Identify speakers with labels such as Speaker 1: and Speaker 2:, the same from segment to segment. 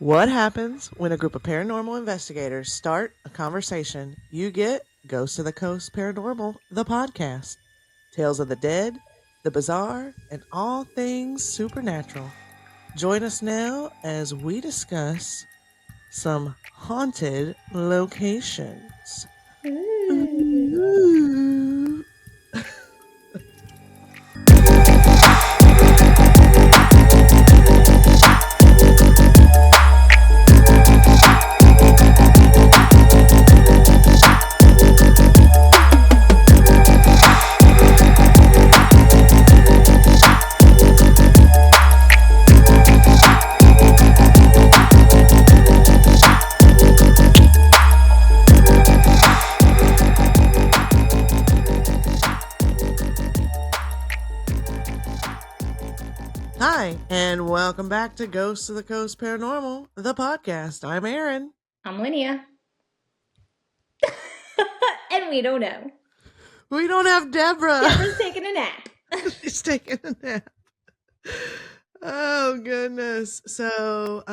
Speaker 1: What happens when a group of paranormal investigators start a conversation? You get Ghost to the Coast Paranormal, the podcast. Tales of the dead, the bizarre, and all things supernatural. Join us now as we discuss some haunted locations.
Speaker 2: Ooh.
Speaker 1: Ooh. Hi, and welcome back to Ghost to the Coast Paranormal, the podcast. I'm Aaron.
Speaker 2: I'm Linnea. And we don't know.
Speaker 1: We don't have Deborah.
Speaker 2: Deborah's taking a nap.
Speaker 1: She's taking a nap. Oh goodness. So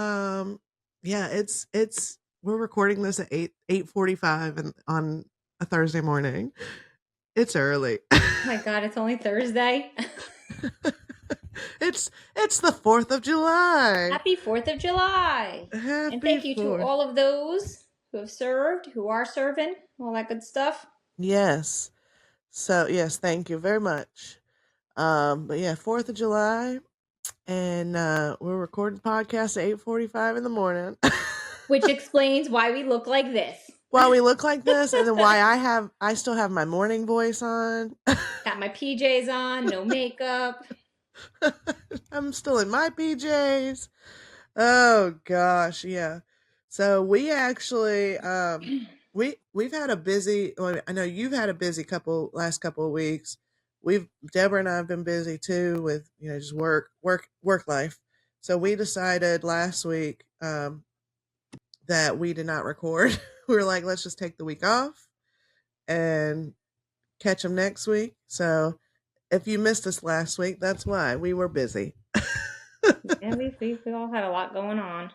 Speaker 1: yeah, it's we're recording this at 8:45 and on a Thursday morning. It's early.
Speaker 2: Oh my god, it's only Thursday.
Speaker 1: it's the 4th of July.
Speaker 2: Happy 4th of July.
Speaker 1: Happy
Speaker 2: And thank you
Speaker 1: 4th.
Speaker 2: to all of those who have served, who are serving, all that good stuff.
Speaker 1: Yes. So yes, thank you very much. But yeah, 4th of July, and we're recording the podcast at 8:45 in the morning.
Speaker 2: Which explains why we look like this.
Speaker 1: Why we look like this, and then why I still have my morning voice on.
Speaker 2: Got my PJs on, no makeup.
Speaker 1: I'm still in my PJs. Oh gosh, yeah. So we actually we've had a busy, well, I know you've had a busy last couple of weeks. Deborah and I have been busy too with, just work life. So we decided last week that we did not record. We were like, let's just take the week off and catch them next week. So if you missed us last week, that's why we were busy.
Speaker 2: And we all had a lot going on.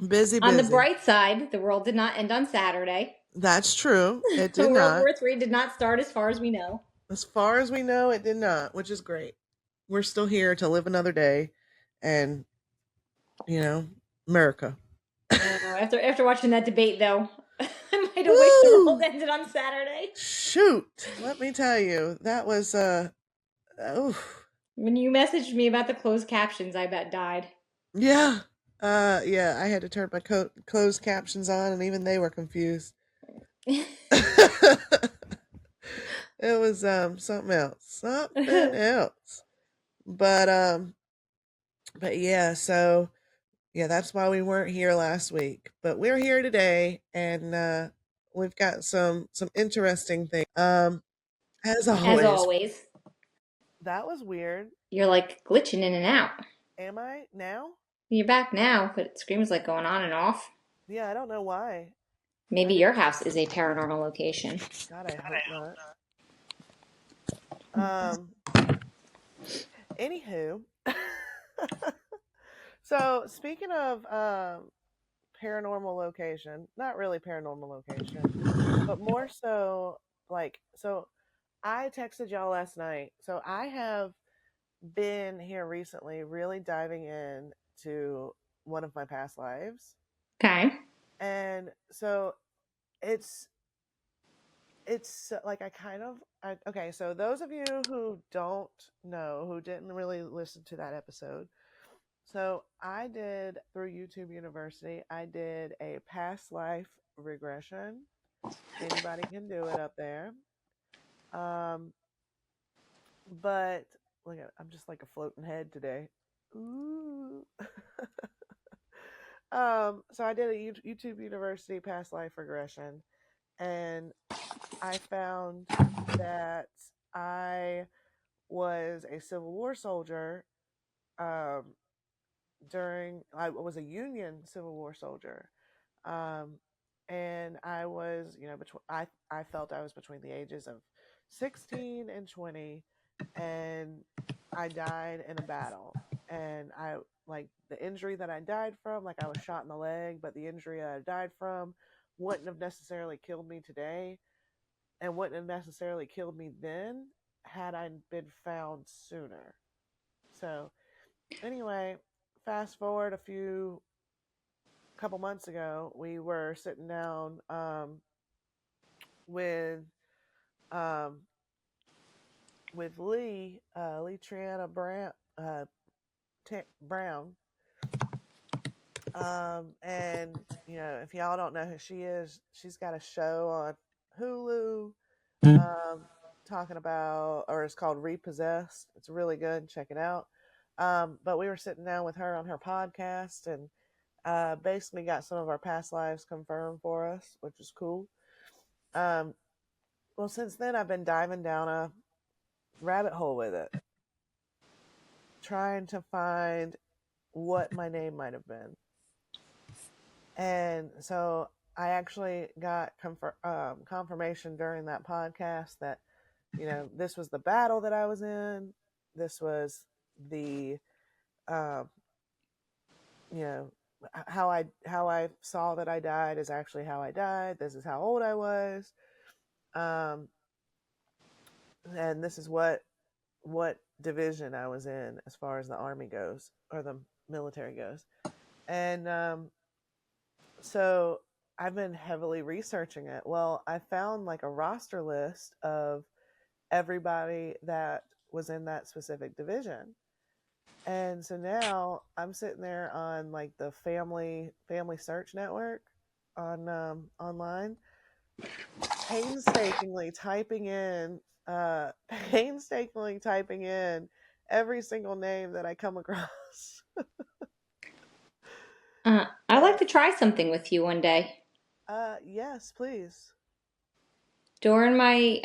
Speaker 1: Busy.
Speaker 2: On the bright side, the world did not end on Saturday.
Speaker 1: That's true. It did
Speaker 2: World
Speaker 1: not.
Speaker 2: War III did not start as far as we know.
Speaker 1: As far as we know, it did not, which is great. We're still here to live another day and, America.
Speaker 2: After watching that debate, though, I might have wished the world ended on Saturday.
Speaker 1: Shoot. Let me tell you, that was,
Speaker 2: When you messaged me about the closed captions, I bet died.
Speaker 1: Yeah. Yeah, I had to turn my closed captions on, and even they were confused. It was something else. But yeah, so yeah, that's why we weren't here last week. But we're here today, and we've got some interesting things. As always. That was weird.
Speaker 2: You're like glitching in and out.
Speaker 1: Am I now?
Speaker 2: You're back now, but it screams like going on and off.
Speaker 1: Yeah, I don't know why.
Speaker 2: Maybe your house is a paranormal location.
Speaker 1: God, I hope not. Anywho. So speaking of paranormal location, not really paranormal location, but more so so I texted y'all last night. So I have been here recently really diving in to one of my past lives.
Speaker 2: Okay.
Speaker 1: And so it's like okay, so those of you who don't know, who didn't really listen to that episode, so I did through YouTube University, I did a past life regression. Anybody can do it up there. But look at, I'm just like a floating head today. Ooh. So I did a YouTube University past life regression, and I found that I was a Civil War soldier. I was a Union Civil War soldier, and I was, I felt I was between the ages of 16 and 20, and I died in a battle, and like the injury that I died from, like I was shot in the leg, but the injury I died from wouldn't have necessarily killed me today and wouldn't have necessarily killed me then had I been found sooner. So, anyway, fast forward a couple months ago, we were sitting down with um, Lee Triana Brown, and if y'all don't know who she is, she's got a show on Hulu, talking about, or it's called Repossessed. It's really good. Check it out. But we were sitting down with her on her podcast, and basically got some of our past lives confirmed for us, which is cool. Well, since then, I've been diving down a rabbit hole with it, trying to find what my name might have been. And so I actually got confirmation during that podcast that, this was the battle that I was in. This was the, how I saw that I died is actually how I died. This is how old I was. And this is what division I was in as far as the Army goes, or the military goes. And so I've been heavily researching it. Well, I found like a roster list of everybody that was in that specific division. And so now I'm sitting there on like the family search network on online, painstakingly typing in every single name that I come across.
Speaker 2: I'd like to try something with you one day.
Speaker 1: Yes, please.
Speaker 2: During my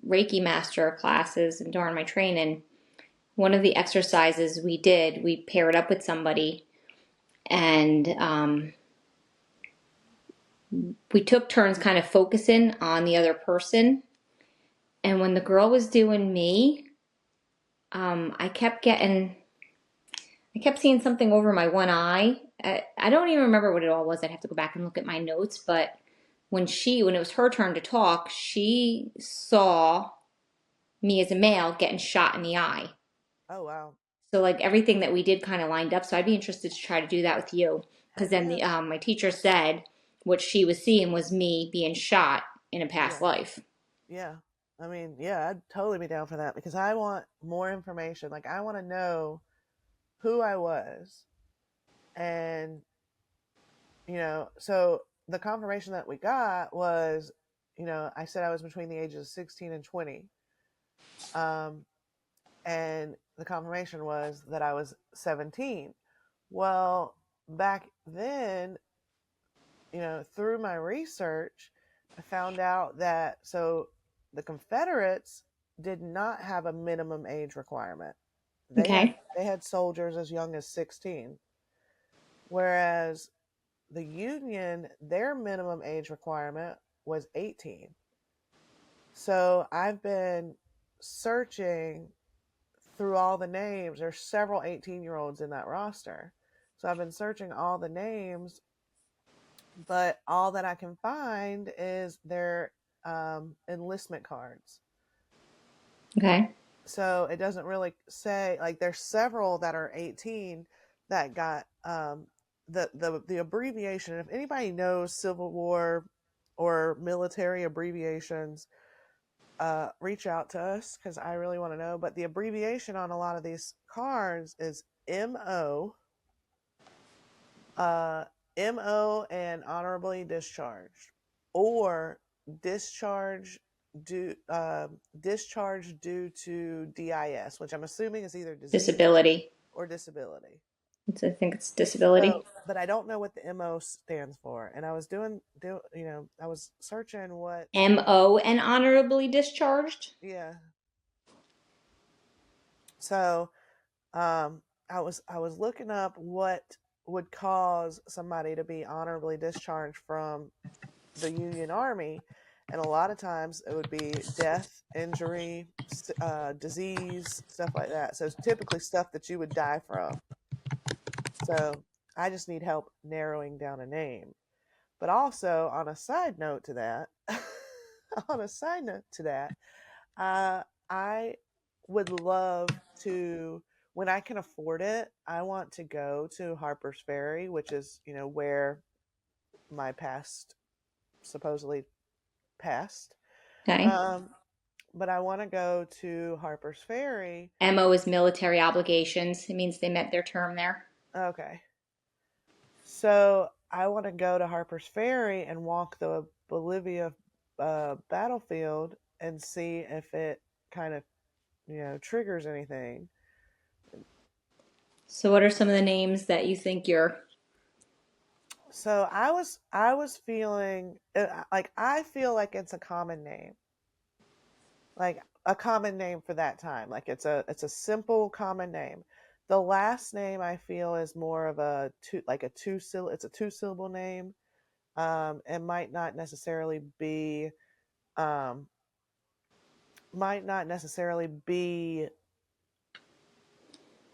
Speaker 2: Reiki master classes and during my training, one of the exercises we did, we paired up with somebody, and we took turns kind of focusing on the other person. And when the girl was doing me, I kept seeing something over my one eye. I don't even remember what it all was. I'd have to go back and look at my notes. But when it was her turn to talk, she saw me as a male getting shot in the eye.
Speaker 1: Oh, wow.
Speaker 2: So like everything that we did kind of lined up. So I'd be interested to try to do that with you, because
Speaker 1: Heck
Speaker 2: then
Speaker 1: yeah.
Speaker 2: my teacher said what she was seeing was me being shot in a past
Speaker 1: Yeah.
Speaker 2: life.
Speaker 1: Yeah. I mean, yeah, I'd totally be down for that because I want more information. Like, I want to know who I was. And, so the confirmation that we got was, I said I was between the ages of 16 and 20. And the confirmation was that I was 17. Well, back then, through my research, I found out that the Confederates did not have a minimum age requirement.
Speaker 2: Okay.
Speaker 1: They had soldiers as young as 16, whereas the Union, their minimum age requirement was 18. So I've been searching through all the names. There's several 18-year-olds in that roster. So I've been searching all the names, but all that I can find is their enlistment cards.
Speaker 2: Okay.
Speaker 1: So it doesn't really say, like, there's several that are 18 that got the abbreviation. If anybody knows Civil War or military abbreviations, reach out to us because I really want to know. But the abbreviation on a lot of these cards is MO, MO and honorably discharged, or discharge discharge due to DIS, which I'm assuming is either disease
Speaker 2: Disability.
Speaker 1: or disability.
Speaker 2: I think it's disability.
Speaker 1: So, but I don't know what the MO stands for, and I was I was searching what.
Speaker 2: MO and honorably discharged.
Speaker 1: Yeah. So, I was looking up what would cause somebody to be honorably discharged from the Union Army, and a lot of times it would be death, injury, disease, stuff like that. So it's typically stuff that you would die from. So I just need help narrowing down a name. But also, on a side note to that, on a side note to that, I would love to, when I can afford it, I want to go to Harper's Ferry, which is, where my past supposedly passed.
Speaker 2: Okay.
Speaker 1: Um, but I want to go to Harper's Ferry.
Speaker 2: MO is military obligations. It means they met their term there.
Speaker 1: Okay. So I want to go to Harper's Ferry and walk the Bolivia battlefield and see if it kind of, triggers anything.
Speaker 2: So, what are some of the names that you think you're?
Speaker 1: So I was feeling like I feel like it's a common name, like a common name for that time. Like it's a simple common name. The last name I feel is more of a two like a two syllable. It's a two-syllable name. It um, might not necessarily be.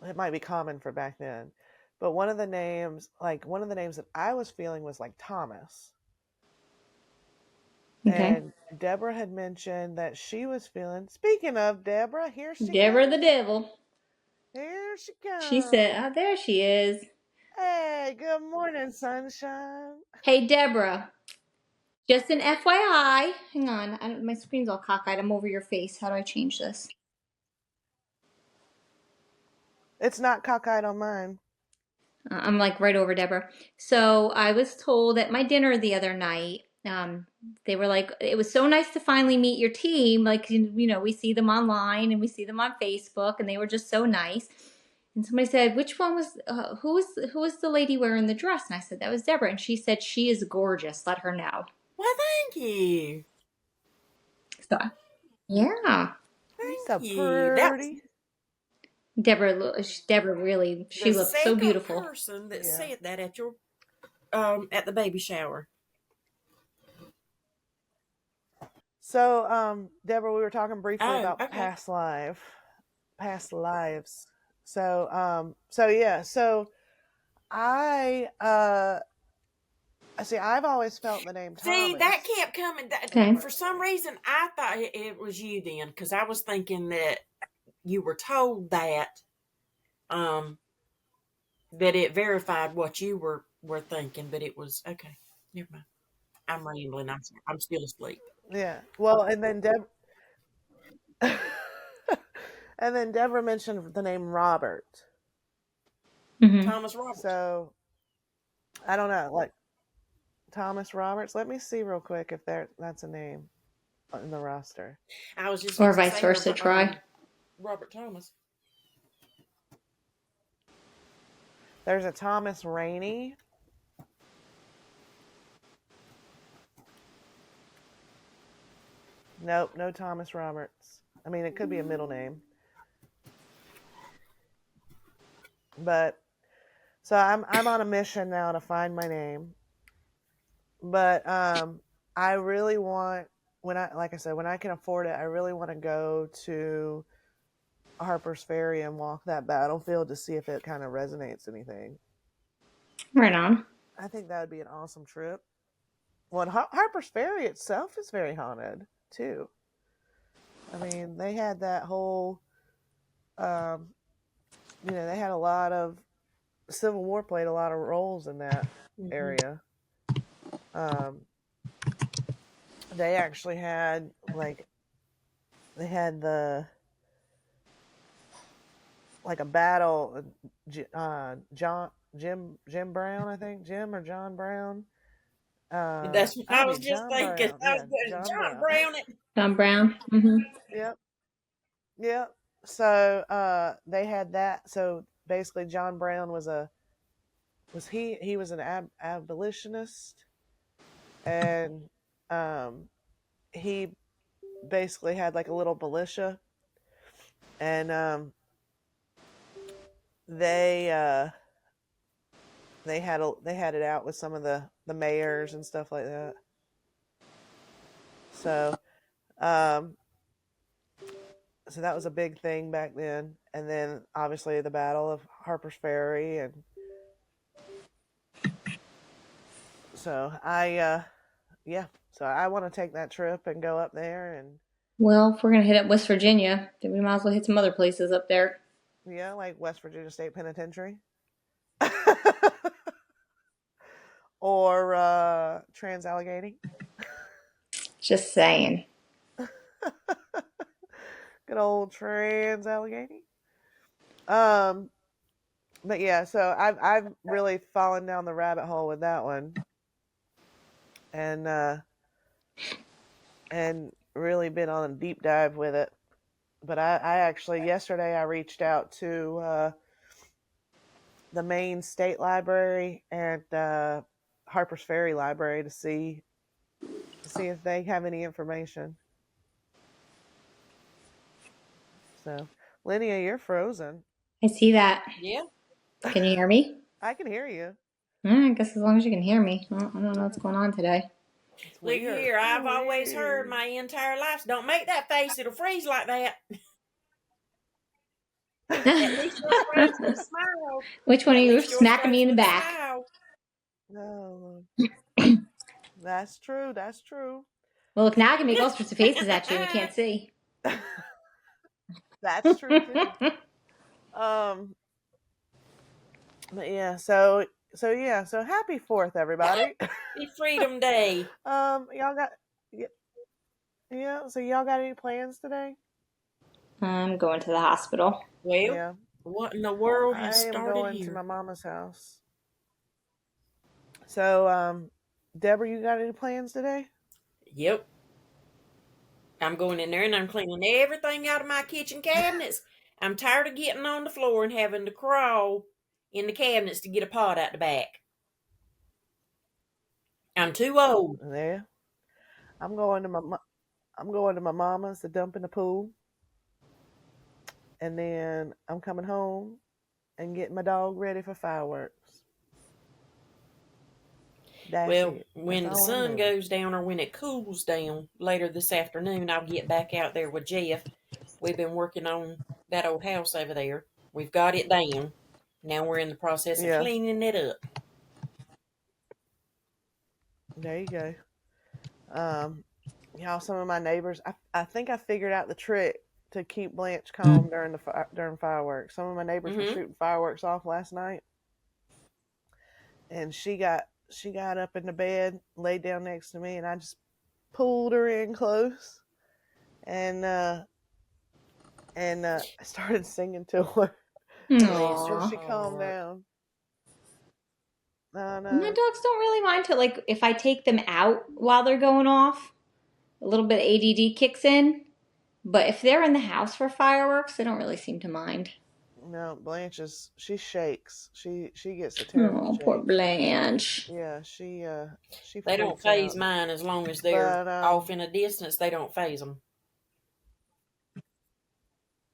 Speaker 1: It might be common for back then, but one of the names that I was feeling was like Thomas.
Speaker 2: Okay.
Speaker 1: And Deborah had mentioned that she was feeling. Speaking of Deborah, here she
Speaker 2: Deborah the
Speaker 1: comes.
Speaker 2: Devil.
Speaker 1: Here she
Speaker 2: She said,
Speaker 1: comes.
Speaker 2: oh, there she is.
Speaker 1: Hey, good morning, sunshine.
Speaker 2: Hey, Deborah. Just an FYI. Hang on. My screen's all cockeyed. I'm over your face. How do I change this?
Speaker 1: It's not cockeyed on mine.
Speaker 2: I'm like right over Deborah. So I was told at my dinner the other night, they were like, it was so nice to finally meet your team. Like, we see them online and we see them on Facebook, and they were just so nice. And somebody said, which one was, who was the lady wearing the dress? And I said, that was Deborah. And she said, she is gorgeous. Let her know.
Speaker 3: Well, thank you.
Speaker 2: So, yeah.
Speaker 1: So
Speaker 3: Thank you. That was
Speaker 1: pretty.
Speaker 2: Deborah really, she
Speaker 3: the
Speaker 2: looked so
Speaker 3: second
Speaker 2: beautiful.
Speaker 3: person that
Speaker 1: Yeah.
Speaker 3: said that at your at the baby shower.
Speaker 1: So, Deborah, we were talking briefly
Speaker 3: Oh,
Speaker 1: about
Speaker 3: okay.
Speaker 1: past lives. So yeah. So I see. I've always felt the name
Speaker 3: See, that
Speaker 1: Thomas.
Speaker 3: kept coming.
Speaker 2: Okay.
Speaker 3: For some reason, I thought it was you then, because I was thinking that you were told um, that it verified what you were thinking, but it was okay. Never mind. I'm rambling. I'm still asleep.
Speaker 1: Yeah. Well, and then and then Deborah mentioned the name Robert.
Speaker 2: Mm-hmm.
Speaker 3: Thomas Roberts.
Speaker 1: So I don't know, like Thomas Roberts. Let me see real quick if that's a name in the roster.
Speaker 3: I was just
Speaker 2: Or
Speaker 3: fixing to
Speaker 2: vice
Speaker 3: say, or
Speaker 2: versa, try.
Speaker 3: Robert Thomas.
Speaker 1: There's a Thomas Rainey. Nope, no Thomas Roberts. I mean, it could be a middle name, but so I'm on a mission now to find my name. But I really want like I said, when I can afford it, I really want to go to Harper's Ferry and walk that battlefield to see if it kind of resonates anything.
Speaker 2: Right on.
Speaker 1: I think that would be an awesome trip. Well, Harper's Ferry itself is very haunted too. I mean, they had that whole, um, they had a lot of Civil War played a lot of roles in that area. Um, they actually had they had a battle. Jim Brown, I think Jim or John Brown.
Speaker 3: That's what
Speaker 1: I
Speaker 3: I
Speaker 1: think
Speaker 3: was
Speaker 1: it's
Speaker 3: just
Speaker 1: John
Speaker 3: thinking.
Speaker 1: Brown.
Speaker 3: I
Speaker 1: Yeah,
Speaker 3: was going,
Speaker 1: John
Speaker 3: John
Speaker 1: Brown.
Speaker 3: Brown.
Speaker 2: Tom Brown. Mm-hmm.
Speaker 1: Yep, yep. So they had that. So basically, John Brown he was an abolitionist, and he basically had like a little militia, and they they had it out with some of the mayors and stuff like that. So um, so that was a big thing back then. And then obviously the Battle of Harper's Ferry, and So yeah, so I want to take that trip and go up there, and
Speaker 2: Well, if we're gonna hit up West Virginia, then we might as well hit some other places up there.
Speaker 1: yeah, like West Virginia State Penitentiary. Or Trans-Allegheny.
Speaker 2: Just saying.
Speaker 1: Good old Trans-Allegheny. But yeah, so I've really fallen down the rabbit hole with that one, and really been on a deep dive with it. But I actually yesterday I reached out to the Maine State Library and Harper's Ferry Library to see if they have any information. So, Linnea, you're frozen.
Speaker 2: I see that.
Speaker 3: Yeah.
Speaker 2: Can you hear me?
Speaker 1: I can hear you.
Speaker 2: I guess as long as you can hear me. I don't know what's going on today.
Speaker 1: It's
Speaker 3: Look
Speaker 1: weird.
Speaker 3: here, I've always heard my entire life, don't make that face, it'll freeze like that. At least your friends can smile.
Speaker 2: Which one of
Speaker 3: At
Speaker 2: you are
Speaker 3: least your
Speaker 2: smacking me in the
Speaker 3: friends
Speaker 2: back?
Speaker 3: smile.
Speaker 1: No, that's true. That's true.
Speaker 2: Well, look, now I can make all sorts of faces at you and you can't see.
Speaker 1: That's true too. But yeah, so happy 4th, everybody.
Speaker 3: Happy Freedom Day.
Speaker 1: Y'all got yeah. So y'all got any plans today?
Speaker 2: I'm going to the hospital.
Speaker 3: Well,
Speaker 1: Yeah,
Speaker 3: what in the world
Speaker 1: I
Speaker 3: has
Speaker 1: am
Speaker 3: started
Speaker 1: going to
Speaker 3: here?
Speaker 1: my mama's house. So, Deborah, you got any plans today?
Speaker 3: Yep. I'm going in there and I'm cleaning everything out of my kitchen cabinets. I'm tired of getting on the floor and having to crawl in the cabinets to get a pot out the back. I'm too old.
Speaker 1: Yeah, I'm going to my mama's to dump in the pool, and then I'm coming home and getting my dog ready for fireworks. That's
Speaker 3: Well,
Speaker 1: it.
Speaker 3: when the
Speaker 1: That's all I'm
Speaker 3: sun
Speaker 1: doing.
Speaker 3: goes down or when it cools down later this afternoon, I'll get back out there with Jeff. We've been working on that old house over there. We've got it down. Now we're in the process of
Speaker 1: Yeah,
Speaker 3: cleaning it up.
Speaker 1: there you go. Y'all, some of my neighbors, I think I figured out the trick to keep Blanche calm during fireworks. Some of my neighbors were shooting fireworks off last night, and she got up in the bed, laid down next to me, and I just pulled her in close, and I started singing to her. So she calmed down.
Speaker 2: My dogs don't really mind to, like, if I take them out while they're going off, a little bit of ADD kicks in. But if they're in the house for fireworks, they don't really seem to mind.
Speaker 1: No, she shakes. She gets a terrible shake.
Speaker 2: Poor Blanche.
Speaker 1: Yeah, she
Speaker 3: They don't
Speaker 1: freaks
Speaker 3: phase
Speaker 1: out.
Speaker 3: mine as long as they're off in a distance. They don't phase them.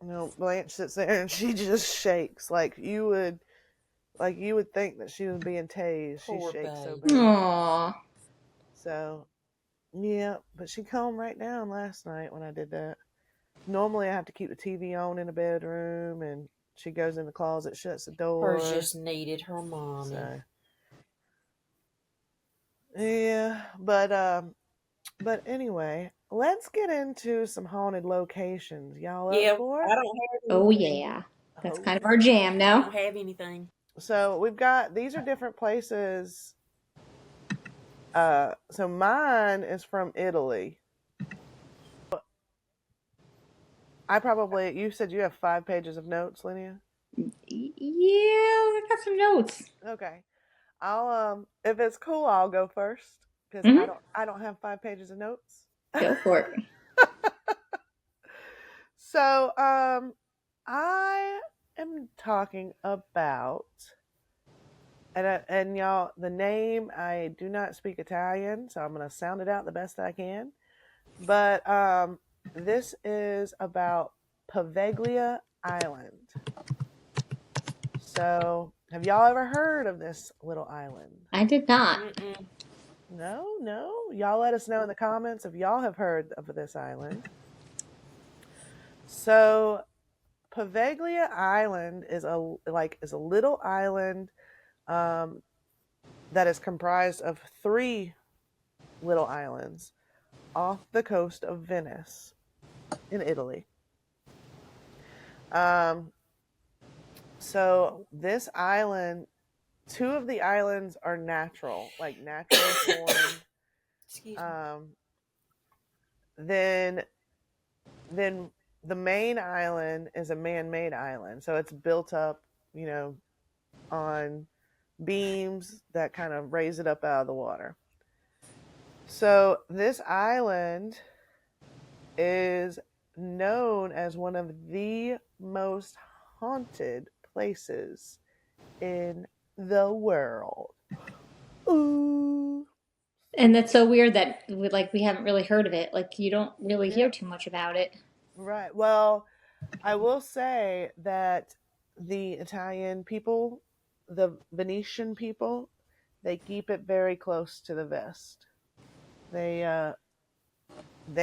Speaker 1: No, Blanche sits there and she just shakes like you would think that she was being tased.
Speaker 3: Poor
Speaker 1: she shakes so
Speaker 3: babe.
Speaker 1: bad.
Speaker 2: Aww.
Speaker 1: So, yeah, but she calmed right down last night when I did that. Normally I have to keep the TV on in the bedroom, and she goes in the closet, shuts the door.
Speaker 3: Hers just needed her mommy.
Speaker 1: So, yeah, but anyway, let's get into some haunted locations. Y'all up for it?
Speaker 3: I don't have anything.
Speaker 2: Oh, yeah. That's kind of our jam, no?
Speaker 3: I don't have anything.
Speaker 1: So these are different places. So mine is from Italy. You said you have 5 pages of notes, Linnea?
Speaker 2: Yeah, I got some notes.
Speaker 1: Okay. I'll if it's cool, I'll go first because I don't have 5 pages of notes.
Speaker 2: Go for it.
Speaker 1: So, I am talking about, and y'all, the name, I do not speak Italian, so I'm going to sound it out the best I can. But this is about Poveglia Island. So, have y'all ever heard of this little island?
Speaker 2: I did not.
Speaker 1: No. Y'all let us know in the comments if y'all have heard of this island. So, Poveglia Island is a little island that is comprised of 3 little islands off the coast of Venice in Italy. Um, so this island, 2 of the islands are natural, like naturally formed.
Speaker 3: Excuse me.
Speaker 1: Um, then then the main island is a man-made island, so it's built up, on beams that kind of raise it up out of the water. So this island is known as one of the most haunted places in the world. Ooh.
Speaker 2: And that's so weird that we haven't really heard of it. Like you don't really hear
Speaker 1: Yep.
Speaker 2: too much about it.
Speaker 1: Right. Well, I will say that the Italian people, the Venetian people, they keep it very close to the vest. They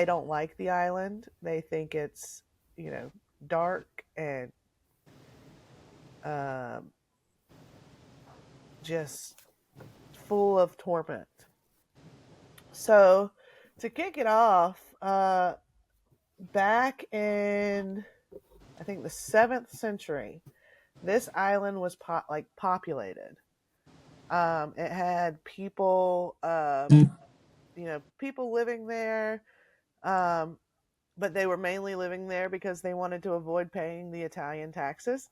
Speaker 1: don't like the island. They think it's, dark and um, just full of torment. So, to kick it off, back in I think the 7th century, this island was populated. It had people, people living there, um, but they were mainly living there because they wanted to avoid paying the Italian taxes.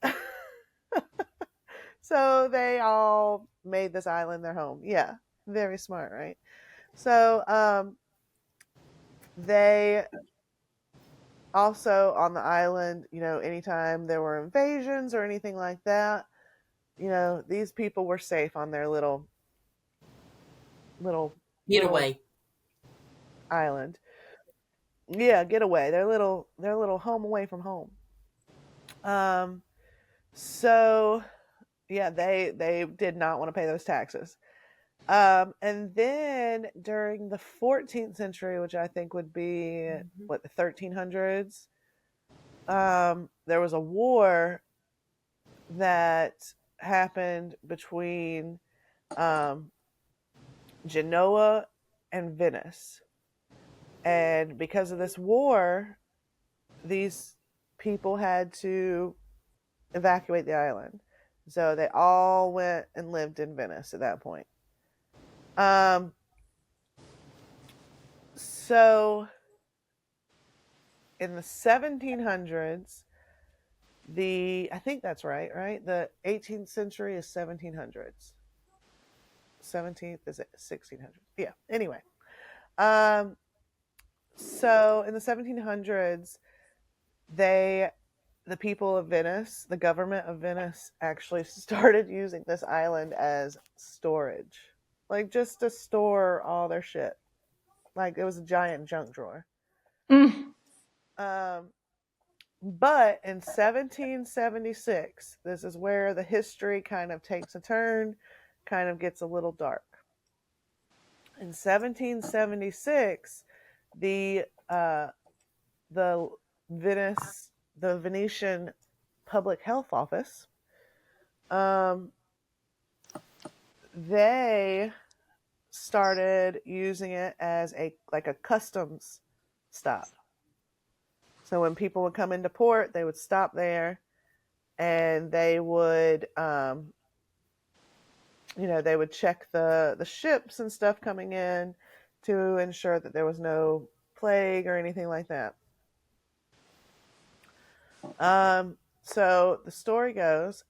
Speaker 1: So they all made this island their home. Yeah, very smart, right? So they also on the island, anytime there were invasions or anything like that, these people were safe on their little
Speaker 3: Get
Speaker 1: little
Speaker 3: away.
Speaker 1: island. Yeah, get away. Their little home away from home. Um so yeah, they did not want to pay those taxes. And then during the 14th century, which I think would be what, the 1300s, there was a war that happened between um, Genoa and Venice. And because of this war, these people had to evacuate the island. So they all went and lived in Venice at that point. So in the 1700s, I think that's right? The 18th century is 1700s. 17th is 1600s. Yeah. Anyway, um, so in the 1700s, the people of Venice, the government of Venice, actually started using this island as storage, like just to store all their shit. Like it was a giant junk drawer.
Speaker 2: Mm.
Speaker 1: Um, but in 1776, this is where the history kind of takes a turn, kind of gets a little dark. In 1776, the uh, the the Venetian Public Health Office, um, they started using it as a customs stop. So when people would come into port, they would stop there, and they would, they would check the ships and stuff coming in to ensure that there was no plague or anything like that. So the story goes,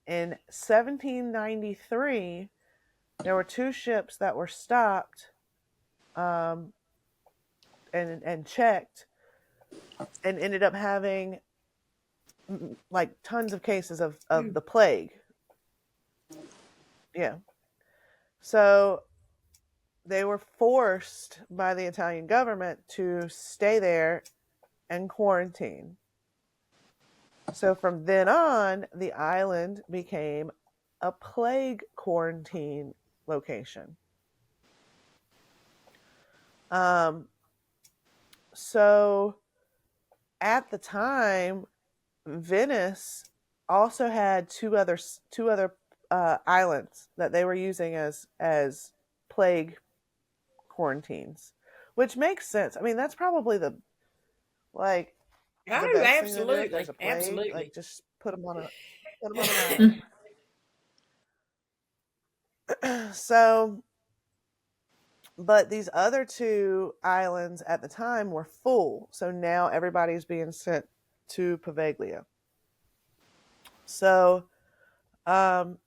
Speaker 1: in 1793, there were 2 ships that were stopped, and checked, and ended up having like tons of cases of the plague. Yeah. So they were forced by the Italian government to stay there and quarantine. So from then on, the island became a plague quarantine location. So at the time, Venice also had two other islands that they were using as plague quarantines, which makes sense. I mean, that's probably like the
Speaker 3: Oh,
Speaker 1: best thing to do if there's
Speaker 3: absolutely,
Speaker 1: a plague. Like
Speaker 3: absolutely.
Speaker 1: just put them on an island. So, but these other two islands at the time were full, so now everybody's being sent to Poveglia. So, um,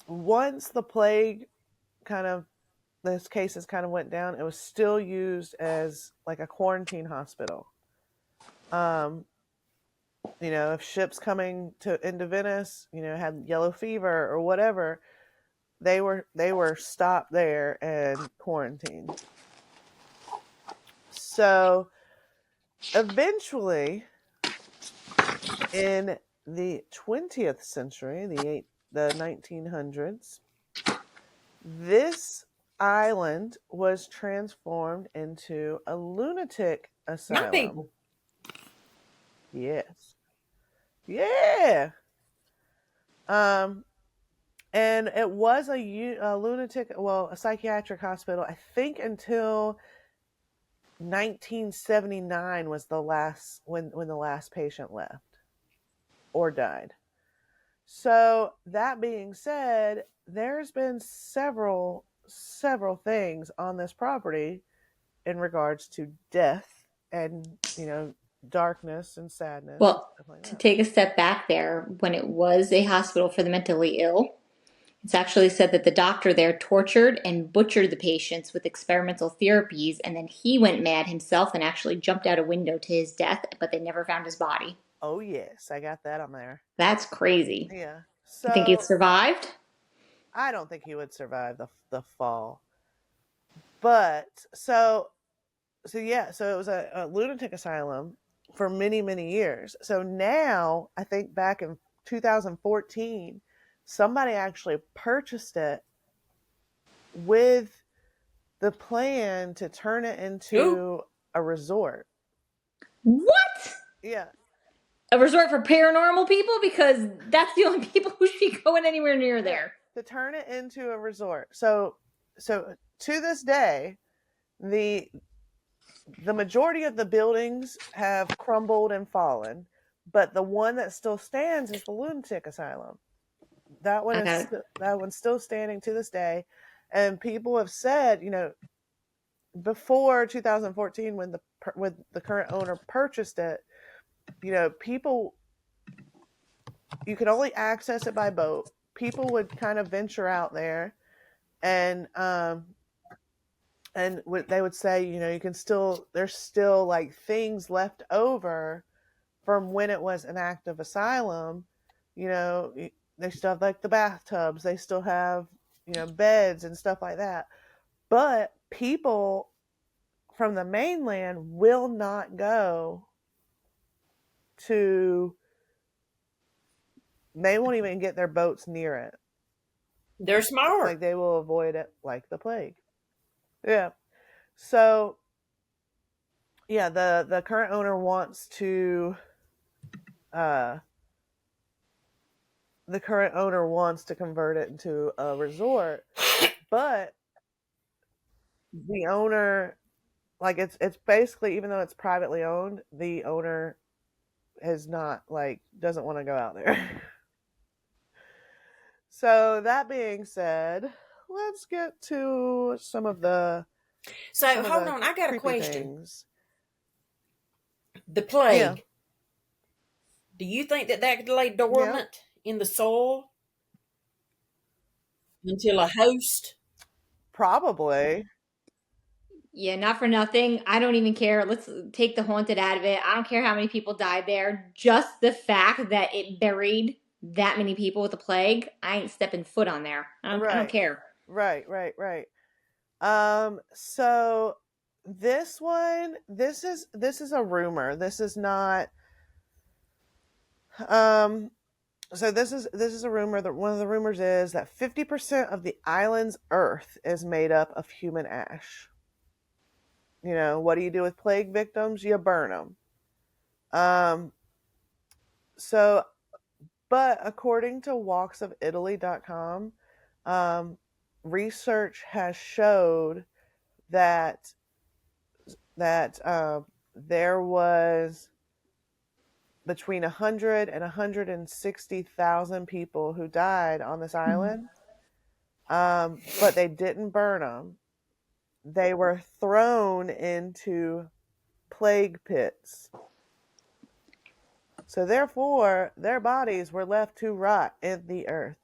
Speaker 1: once the plague kind of those cases kind of went down, it was still used as like a quarantine hospital. Um, if ships coming into Venice, had yellow fever or whatever, they were stopped there and quarantined. So eventually, in the 20th century, the 1900s, this island was transformed into a lunatic
Speaker 3: My
Speaker 1: asylum.
Speaker 3: people.
Speaker 1: Yes. Yeah. Um, and it was a lunatic, well, a psychiatric hospital, I think, until 1979 was the last when the last patient left or died. So that being said, there's been several things on this property in regards to death and darkness and sadness and
Speaker 2: Well,
Speaker 1: stuff like
Speaker 2: to
Speaker 1: that.
Speaker 2: take a step back there, when it was a hospital for the mentally ill, it's actually said that the doctor there tortured and butchered the patients with experimental therapies, and then he went mad himself and actually jumped out a window to his death, but they never found his body.
Speaker 1: Oh yes, I got that on there.
Speaker 2: That's crazy.
Speaker 1: Yeah.
Speaker 2: You think he
Speaker 1: So
Speaker 2: survived?
Speaker 1: I don't think he would survive the fall. But so it was a lunatic asylum for many years. So now I think back in 2014, somebody actually purchased it with the plan to turn it
Speaker 3: Ooh,
Speaker 1: into a resort.
Speaker 2: What?
Speaker 1: Yeah,
Speaker 2: A resort for paranormal people? Because that's the only people who should be going anywhere near
Speaker 1: yeah,
Speaker 2: there.
Speaker 1: to turn it into a resort. So to this day, the the majority of the buildings have crumbled and fallen, but the one that still stands is the lunatic asylum.
Speaker 2: I got it.
Speaker 1: That one's still standing to this day, and people have said, before 2014, when the current owner purchased it, people, you could only access it by boat. People would kind of venture out there, and they would say, you can still, there's still like things left over from when it was an active asylum. They still have like the bathtubs, they still have beds and stuff like that. But people from the mainland will not go to. They won't even get their boats near it.
Speaker 3: they're smart.
Speaker 1: Like they will avoid it like the plague. Yeah. So yeah, the current owner wants to uh convert it into a resort, but the owner, like, it's basically, even though it's privately owned, the owner is not, like, doesn't want to go out there. So that being said, let's get to
Speaker 3: So hold on, I got a
Speaker 1: creepy
Speaker 3: question.
Speaker 1: things.
Speaker 3: The
Speaker 1: Yeah,
Speaker 3: plague. Do you think that could lay
Speaker 1: yeah,
Speaker 3: dormant in the soil until a host?
Speaker 1: probably.
Speaker 2: Yeah, not for nothing. I don't even care. Let's take the haunted out of it. I don't care how many people died there. Just the fact that it buried that many people with the plague, I ain't stepping foot on there. I don't
Speaker 1: Right,
Speaker 2: care.
Speaker 1: right. So this is a rumor. This is not. Um, so this is a rumor that one of the rumors is that 50% of the island's earth is made up of human ash. What do you do with plague victims? You burn them. Um, so But according to walksofitaly.com, research has showed that there was between 100 and 160,000 people who died on this island, but they didn't burn them. They were thrown into plague pits. So therefore, their bodies were left to rot in the earth.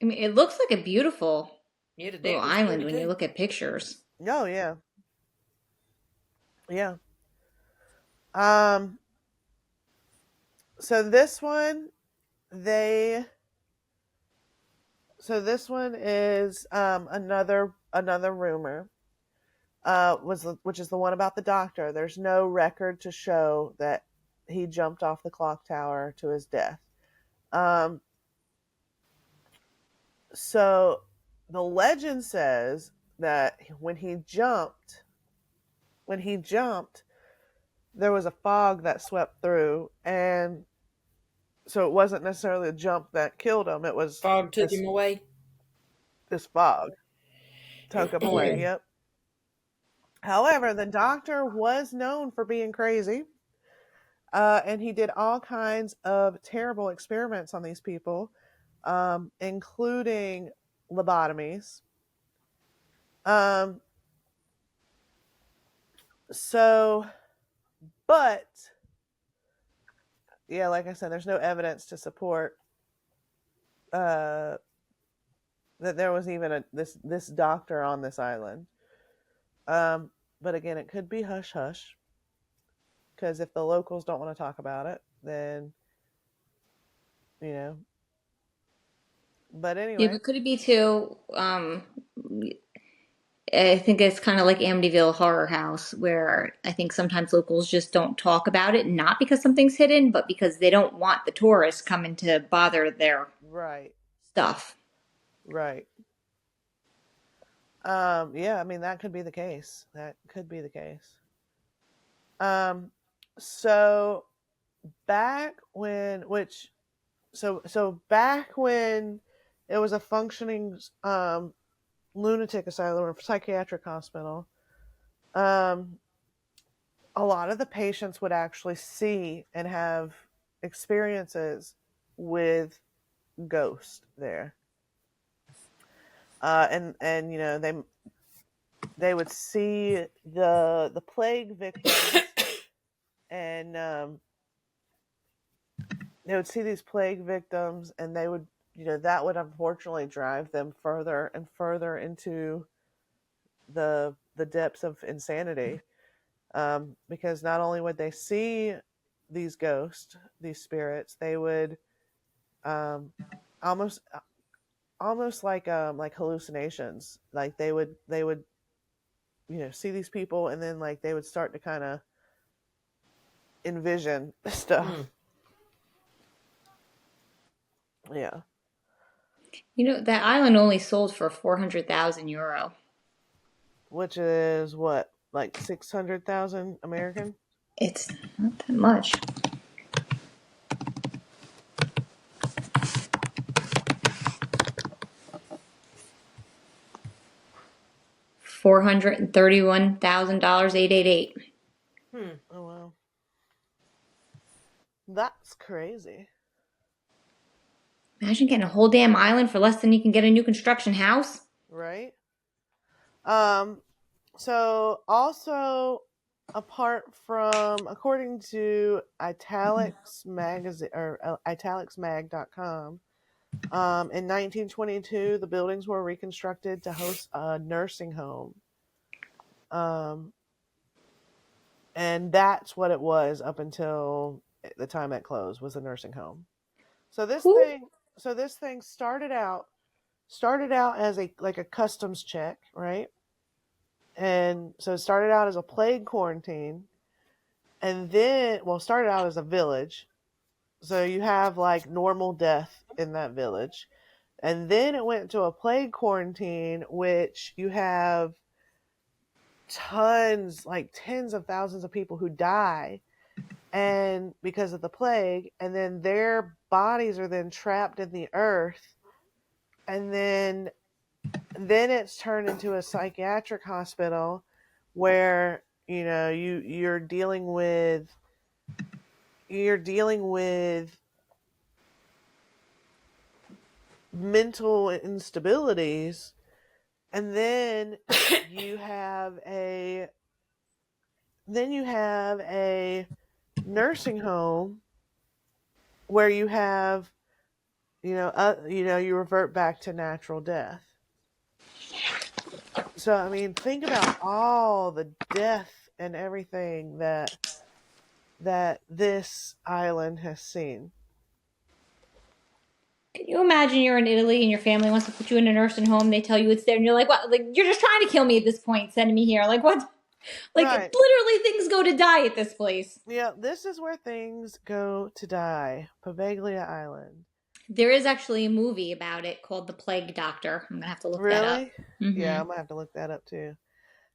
Speaker 2: I mean, it looks like a beautiful
Speaker 3: Yeah, the
Speaker 2: little
Speaker 3: deck was
Speaker 2: island
Speaker 3: pretty
Speaker 2: when you
Speaker 3: too.
Speaker 2: look at pictures.
Speaker 1: Oh yeah. Yeah. Um so this one they so this one is another rumor. Which is the one about the doctor. There's no record to show that he jumped off the clock tower to his death. Um, so the legend says that when he jumped, there was a fog that swept through, and so it wasn't necessarily a jump that killed him. It was
Speaker 3: Fog took him away.
Speaker 1: this fog took him away. Yep. However, the doctor was known for being crazy. And he did all kinds of terrible experiments on these people, including lobotomies. Um, so, but yeah, like I said, there's no evidence to support that there was even this doctor on this island. But again, it could be hush hush, because if the locals don't want to talk about it, then you know. But
Speaker 2: Yeah,
Speaker 1: anyway,
Speaker 2: but could it be too? I think it's kind of like Amityville Horror House, where I think sometimes locals just don't talk about it, not because something's hidden, but because they don't want the tourists coming to bother their
Speaker 1: right,
Speaker 2: stuff.
Speaker 1: right. Yeah, I mean that could be the case. That could be the case. Um, so back when, back when it was a functioning lunatic asylum or psychiatric hospital, um, a lot of the patients would actually see and have experiences with ghosts there, and you know they would see the plague victims, and they would see these plague victims, and they would, that would unfortunately drive them further and further into the depths of insanity, because not only would they see these ghosts, these spirits, they would um, almost like hallucinations. Like they would see these people, and then like they would start to kind of envision stuff. Yeah.
Speaker 2: You know, that island only sold for 400,000 euro.
Speaker 1: Which is what, like 600,000 American?
Speaker 2: It's not that much. $431,000, 888.
Speaker 1: Oh wow, that's crazy.
Speaker 2: Imagine getting a whole damn island for less than you can get a new construction house.
Speaker 1: Right. Um. So also, apart from, according to Italics magazine or italicsmag.com, in 1922 the buildings were reconstructed to host a nursing home. Um, and that's what it was up until the time it closed, was a nursing home. So this
Speaker 2: Who?
Speaker 1: thing, started out as a customs check, right? And so it started out as a plague quarantine, and then, well, started out as a village. So you have like normal death in that village, and then it went to a plague quarantine, which you have tons, like tens of thousands of people who die, and because of the plague, and then their bodies are then trapped in the earth, and then it's turned into a psychiatric hospital where you're dealing with mental instabilities, and you have a then you have a nursing home where you revert back to natural death. So I mean, think about all the death and everything that this island has seen.
Speaker 2: Can you imagine you're in Italy and your family wants to put you in a nursing home? They tell you it's there, and you're like, "What? Like you're just trying to kill me at this point, sending me here? Like what? Like
Speaker 1: Right.
Speaker 2: literally, things go to die at this place."
Speaker 1: Yeah, this is where things go to die. Poveglia Island.
Speaker 2: There is actually a movie about it called The Plague Doctor. I'm gonna have to look that up.
Speaker 1: Really? Yeah,
Speaker 2: Mm-hmm.
Speaker 1: I'm gonna have to look that up too.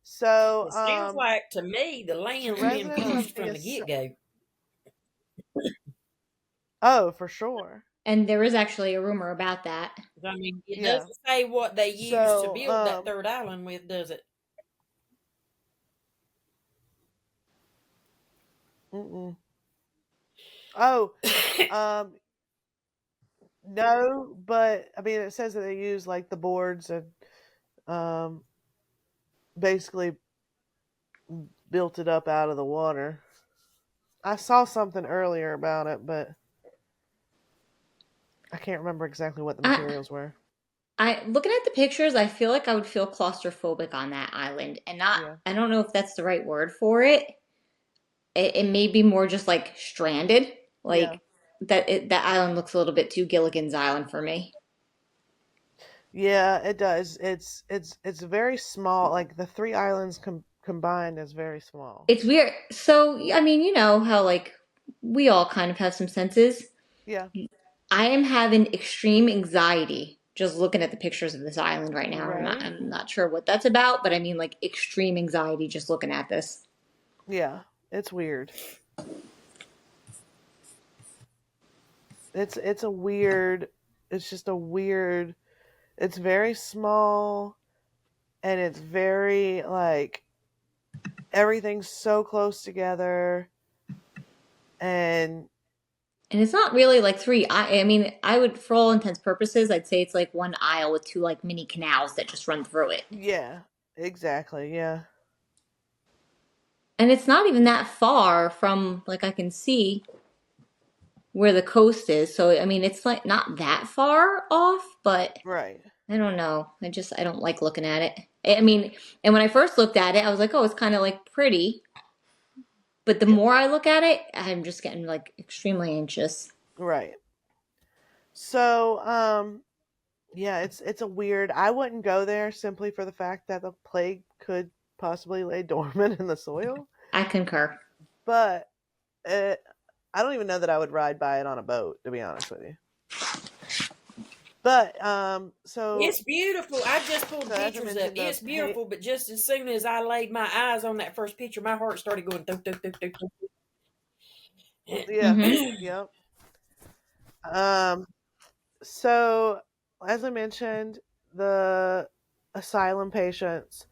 Speaker 1: So,
Speaker 3: It sounds like to me the
Speaker 1: the
Speaker 3: land's been
Speaker 1: residents of
Speaker 3: pushed
Speaker 1: the
Speaker 3: from the get go.
Speaker 1: oh, for sure.
Speaker 2: And there is actually a rumor about that.
Speaker 3: I mean, it
Speaker 1: Yeah.
Speaker 3: doesn't say what they used to
Speaker 1: So,
Speaker 3: build that third island with, does it?
Speaker 1: mm-mm. Oh, um, no, but I mean, it says that they use like the boards and um, basically built it up out of the water. I saw something earlier about it, but I can't remember exactly what the
Speaker 2: I,
Speaker 1: materials were.
Speaker 2: I looking at the pictures, I feel like I would feel claustrophobic on that island, and not.
Speaker 1: Yeah.
Speaker 2: I don't know if that's the right word for it. It may be more just like stranded,
Speaker 1: Yeah.
Speaker 2: like that island looks a little bit too Gilligan's Island for me.
Speaker 1: Yeah, it does. It's very small. Like the three islands combined is very small.
Speaker 2: It's weird. So, I mean, you know how like we all kind of have some senses.
Speaker 1: Yeah.
Speaker 2: I am having extreme anxiety just looking at the pictures of this island right now.
Speaker 1: Right.
Speaker 2: I'm not sure what that's about, but I mean like extreme anxiety just looking at this.
Speaker 1: Yeah. It's weird. It's a weird. It's just a weird. It's very small, and it's very like everything's so close together, and
Speaker 2: And it's not really like three. I mean, I would, for all intents purposes, I'd say it's like one aisle with two like mini canals that just run through it.
Speaker 1: yeah, exactly. Yeah.
Speaker 2: And it's not even that far from like I can see where the coast is. So I mean, it's like not that far off, but
Speaker 1: Right.
Speaker 2: I don't know. I don't like looking at it. I mean, and when I first looked at it, I was like, oh, it's kind of like pretty. But the
Speaker 1: Yeah.
Speaker 2: more I look at it, I'm just getting like extremely anxious.
Speaker 1: Right. So, yeah, it's a weird. I wouldn't go there simply for the fact that the plague could possibly lay dormant in the soil.
Speaker 2: I concur.
Speaker 1: But I don't even know that I would ride by it on a boat, to be honest with you. But so
Speaker 3: It's beautiful. I just pulled
Speaker 1: so as I
Speaker 3: pictures up.
Speaker 1: mentioned,
Speaker 3: It's beautiful, but just as soon as I laid my eyes on that first picture, my heart started going thunk, thunk, thunk, thunk, thunk.
Speaker 1: yeah,
Speaker 2: Mm-hmm.
Speaker 1: yep. Um, so as I mentioned, the asylum patients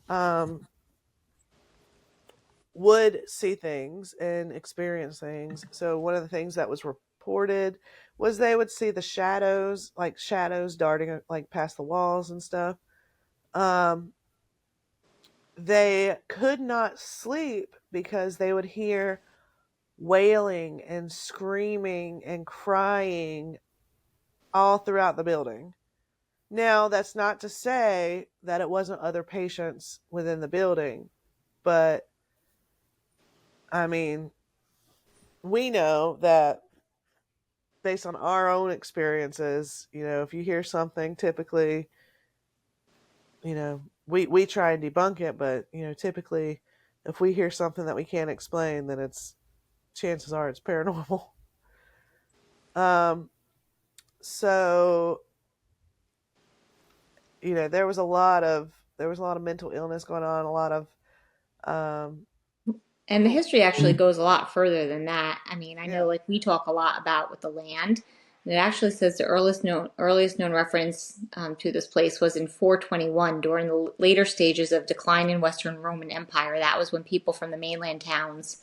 Speaker 1: um would see things and experience things. So one of the things that was reported was they would see the shadows, like shadows darting like past the walls and stuff. Um, they could not sleep because they would hear wailing and screaming and crying all throughout the building. Now, that's not to say that it wasn't other patients within the building, but I mean, we know that based on our own experiences, if you hear something, typically, we try and debunk it, but typically, if we hear something that we can't explain, then chances are it's paranormal. Um, so there was a lot of mental illness going on, a lot of um,
Speaker 2: And the history actually goes a lot further than that. I mean, I know
Speaker 1: Yeah.
Speaker 2: like we talk a lot about with the land. And it actually says the earliest known reference to this place was in 421 during the later stages of decline in Western Roman Empire. That was when people from the mainland towns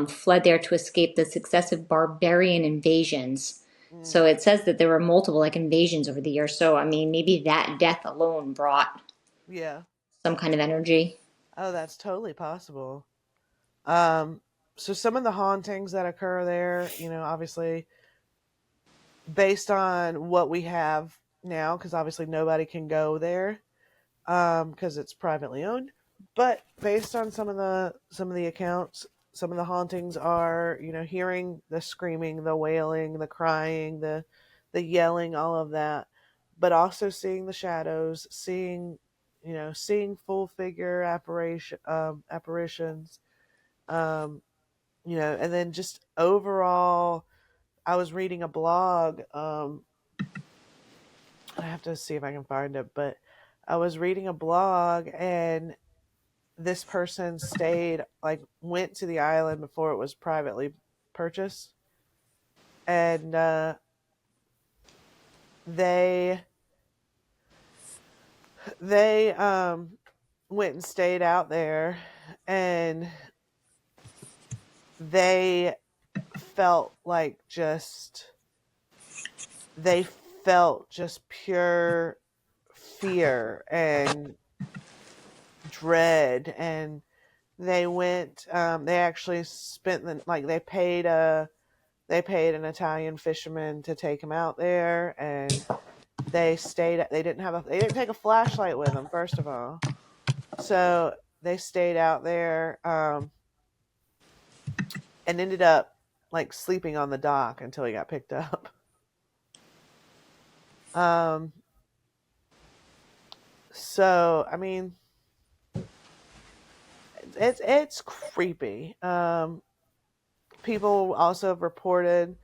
Speaker 2: fled there to escape the successive barbarian invasions.
Speaker 1: Mm,
Speaker 2: So it says that there were multiple like invasions over the years. So I mean, maybe that death alone brought
Speaker 1: yeah.
Speaker 2: some kind of energy.
Speaker 1: Oh, that's totally possible. Um, so some of the hauntings that occur there, obviously based on what we have now, because obviously nobody can go there, because it's privately owned. But based on some of the accounts, some of the hauntings are, hearing the screaming, the wailing, the crying, the yelling, all of that, but also seeing the shadows, seeing full figure apparitions, um, and then just overall. I was reading a blog. I have to see if I can find it, but I was reading a blog, and this person went to the island before it was privately purchased, and they they went and stayed out there, and they felt like just they felt just pure fear and dread, and they actually spent they paid an Italian fisherman to take him out there, and they didn't take a flashlight with them, first of all. So they stayed out there, and ended up like sleeping on the dock until he got picked up. um so I mean, it's creepy. People also have reported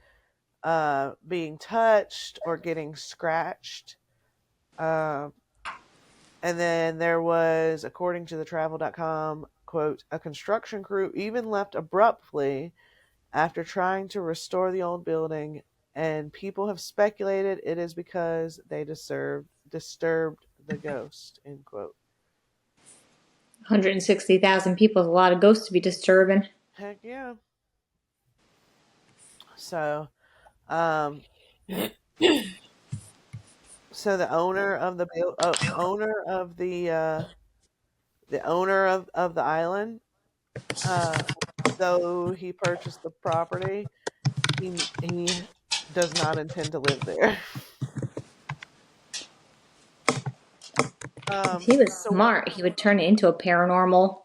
Speaker 1: being touched or getting scratched. Uh, and then there was, according to the travel.com, quote, a construction crew even left abruptly after trying to restore the old building, and people have speculated it is because they disturbed the ghost, end quote.
Speaker 2: 160,000 people is a lot of ghosts to be disturbing.
Speaker 1: Heck yeah. So, um, so the owner of the owner of the island, uh, though he purchased the property, he does not intend to live there.
Speaker 2: If he was
Speaker 1: So one,
Speaker 2: smart, he would turn it into a paranormal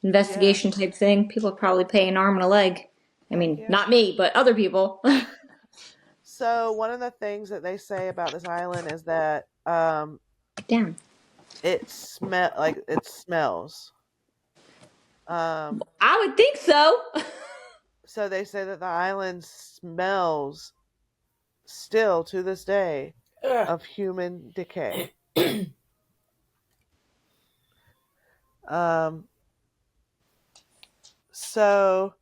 Speaker 1: yeah,
Speaker 2: investigation type thing. People would probably pay an arm and a leg. I
Speaker 1: heck
Speaker 2: mean,
Speaker 1: yeah.
Speaker 2: not me, but other people.
Speaker 1: So one of the things that they say about this island is that
Speaker 2: Damn.
Speaker 1: it smells. Um,
Speaker 2: I would think so.
Speaker 1: so they say that the island smells still to this day
Speaker 3: Ugh.
Speaker 1: of human decay. Um, so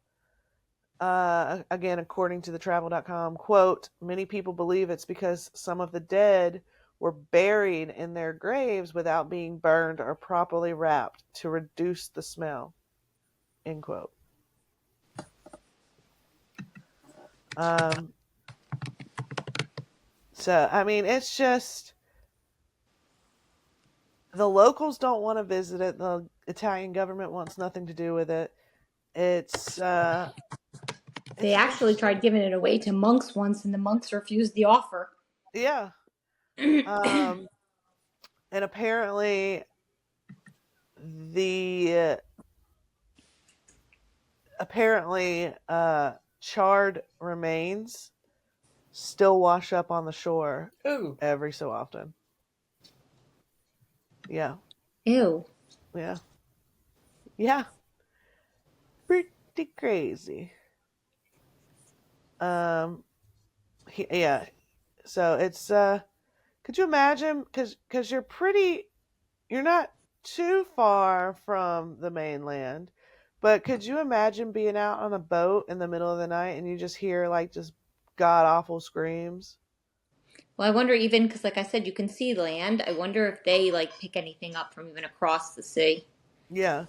Speaker 1: again, according to the travel.com, quote, many people believe it's because some of the dead were buried in their graves without being burned or properly wrapped to reduce the smell, end quote. Um, so, I mean, it's just the locals don't want to visit it. The Italian government wants nothing to do with it. It's,
Speaker 2: They
Speaker 1: it's
Speaker 2: actually
Speaker 1: interesting.
Speaker 2: tried giving it away to monks once, and the monks refused the offer.
Speaker 1: Yeah. Um, and the apparently charred remains still wash up on the shore
Speaker 3: Ooh.
Speaker 1: every so often. Yeah.
Speaker 2: Ew.
Speaker 1: Yeah. Yeah. Pretty crazy. Um yeah. So it's could you imagine, cuz you're not too far from the mainland, But could you imagine being out on a boat in the middle of the night and you just hear like just god awful screams?
Speaker 2: Well, I wonder even because, like I said, you can see land. I wonder if they like pick anything up from even across the sea.
Speaker 1: Yeah.